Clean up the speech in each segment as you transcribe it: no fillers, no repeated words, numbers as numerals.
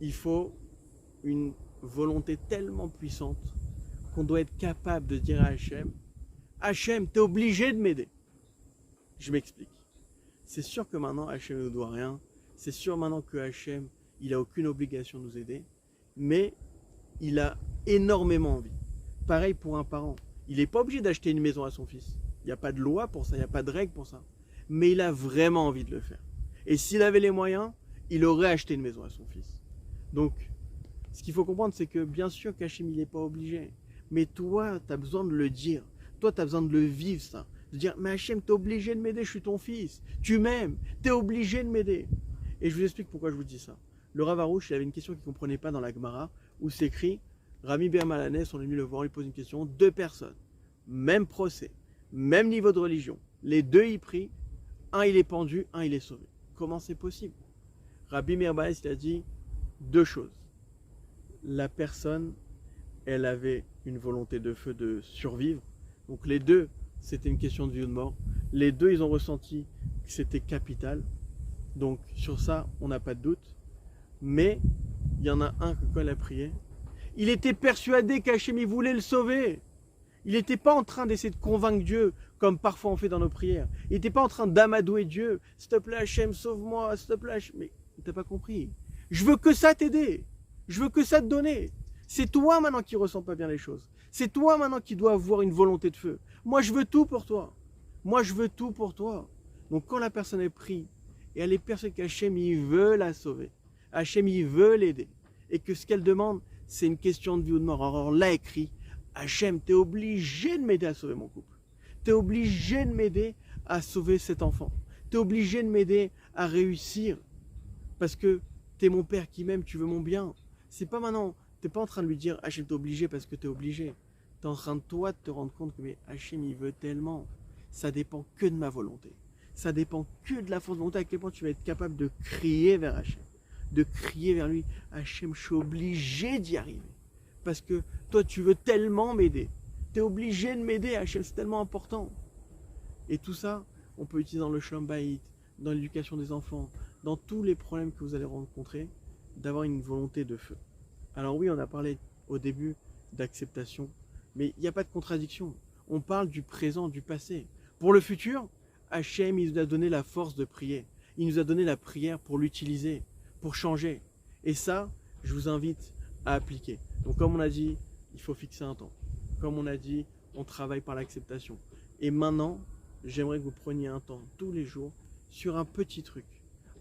il faut une volonté tellement puissante qu'on doit être capable de dire à Hachem, Hachem, t'es obligé de m'aider. Je m'explique. C'est sûr que maintenant Hachem ne nous doit rien. C'est sûr maintenant que Hachem, il a aucune obligation de nous aider. Mais il a énormément envie. Pareil pour un parent. Il n'est pas obligé d'acheter une maison à son fils. Il n'y a pas de loi pour ça, il n'y a pas de règle pour ça. Mais il a vraiment envie de le faire. Et s'il avait les moyens, il aurait acheté une maison à son fils. Donc, ce qu'il faut comprendre, c'est que bien sûr qu'Hachem, il n'est pas obligé. Mais toi, tu as besoin de le dire. Toi, tu as besoin de le vivre, ça. De dire, mais Hachem, tu es obligé de m'aider, je suis ton fils. Tu m'aimes, tu es obligé de m'aider. Et je vous explique pourquoi je vous dis ça. Le Rav Arush, il avait une question qu'il ne comprenait pas dans la Gemara, où c'est écrit, Rami Bermalanes, on est venu le voir, on lui pose une question, 2 personnes, même procès, même niveau de religion, les 2 y prient, un il est pendu, un il est sauvé. Comment c'est possible? Rabbi Meir Baez, il a dit 2 choses. La personne, elle avait une volonté de feu de survivre, donc les 2, c'était une question de vie ou de mort. Les 2, ils ont ressenti que c'était capital, donc sur ça, on n'a pas de doute. Mais il y en a un que quand il a prié, il était persuadé qu'Hachem il voulait le sauver. Il n'était pas en train d'essayer de convaincre Dieu, comme parfois on fait dans nos prières. Il n'était pas en train d'amadouer Dieu. S'il te plaît Hachem, sauve-moi, s'il te plaît Hachem. Mais tu n'as pas compris. Je veux que ça t'aider. Je veux que ça te donner. C'est toi maintenant qui ne ressens pas bien les choses. C'est toi maintenant qui dois avoir une volonté de feu. Moi je veux tout pour toi. Moi je veux tout pour toi. Donc quand la personne est prie, et elle est persuadée qu'Hachem il veut la sauver. Hachem, il veut l'aider. Et que ce qu'elle demande, c'est une question de vie ou de mort. Alors là, écrit, Hachem, t'es obligé de m'aider à sauver mon couple. T'es obligé de m'aider à sauver cet enfant. T'es obligé de m'aider à réussir. Parce que t'es mon père qui m'aime, tu veux mon bien. C'est pas maintenant, t'es pas en train de lui dire, Hachem, t'es obligé parce que t'es obligé. T'es en train de toi de te rendre compte que mais Hachem, il veut tellement. Ça dépend que de ma volonté. Ça dépend que de la force de volonté à quel point tu vas être capable de crier vers Hachem. De crier vers lui, Hachem, je suis obligé d'y arriver. Parce que toi, tu veux tellement m'aider. Tu es obligé de m'aider, Hachem, c'est tellement important. Et tout ça, on peut utiliser dans le Shalom Bayit, dans l'éducation des enfants, dans tous les problèmes que vous allez rencontrer, d'avoir une volonté de feu. Alors oui, on a parlé au début d'acceptation, mais il n'y a pas de contradiction. On parle du présent, du passé. Pour le futur, Hachem, il nous a donné la force de prier. Il nous a donné la prière pour l'utiliser, pour changer. Et ça, je vous invite à appliquer. Donc comme on a dit, il faut fixer un temps. Comme on a dit, on travaille par l'acceptation. Et maintenant, j'aimerais que vous preniez un temps tous les jours sur un petit truc,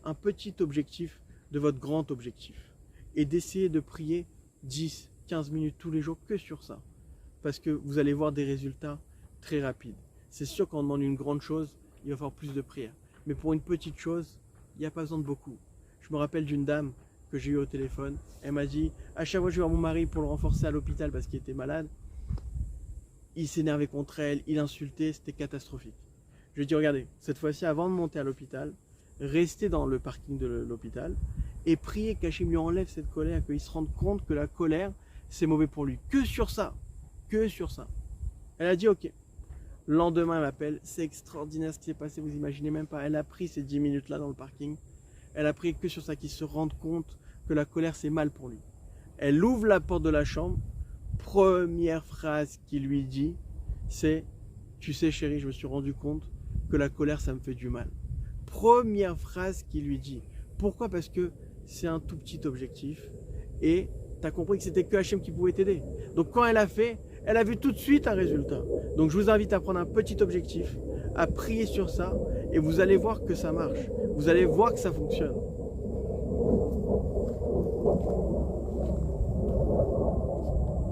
un petit objectif de votre grand objectif. Et d'essayer de prier 10, 15 minutes tous les jours que sur ça. Parce que vous allez voir des résultats très rapides. C'est sûr qu'on demande une grande chose, il va falloir plus de prières. Mais pour une petite chose, il n'y a pas besoin de beaucoup. Je me rappelle d'une dame que j'ai eue au téléphone. Elle m'a dit, à chaque fois que je vais voir mon mari pour le renforcer à l'hôpital parce qu'il était malade, il s'énervait contre elle, il insultait, c'était catastrophique. Je lui ai dit, regardez, cette fois-ci, avant de monter à l'hôpital, restez dans le parking de l'hôpital et priez qu'Hachem lui enlève cette colère, qu'il se rende compte que la colère, c'est mauvais pour lui. Que sur ça. Que sur ça. Elle a dit, ok. Le lendemain, elle m'appelle, c'est extraordinaire ce qui s'est passé, vous imaginez même pas. Elle a pris ces 10 minutes-là dans le parking. Elle a prié que sur ça, qu'il se rende compte que la colère, c'est mal pour lui. Elle ouvre la porte de la chambre. Première phrase qu'il lui dit, c'est « Tu sais chérie, je me suis rendu compte que la colère, ça me fait du mal. » Première phrase qu'il lui dit. Pourquoi? Parce que c'est un tout petit objectif et tu as compris que c'était que Hachem qui pouvait t'aider. Donc quand elle a fait, elle a vu tout de suite un résultat. Donc je vous invite à prendre un petit objectif, à prier sur ça et vous allez voir que ça marche. Vous allez voir que ça fonctionne.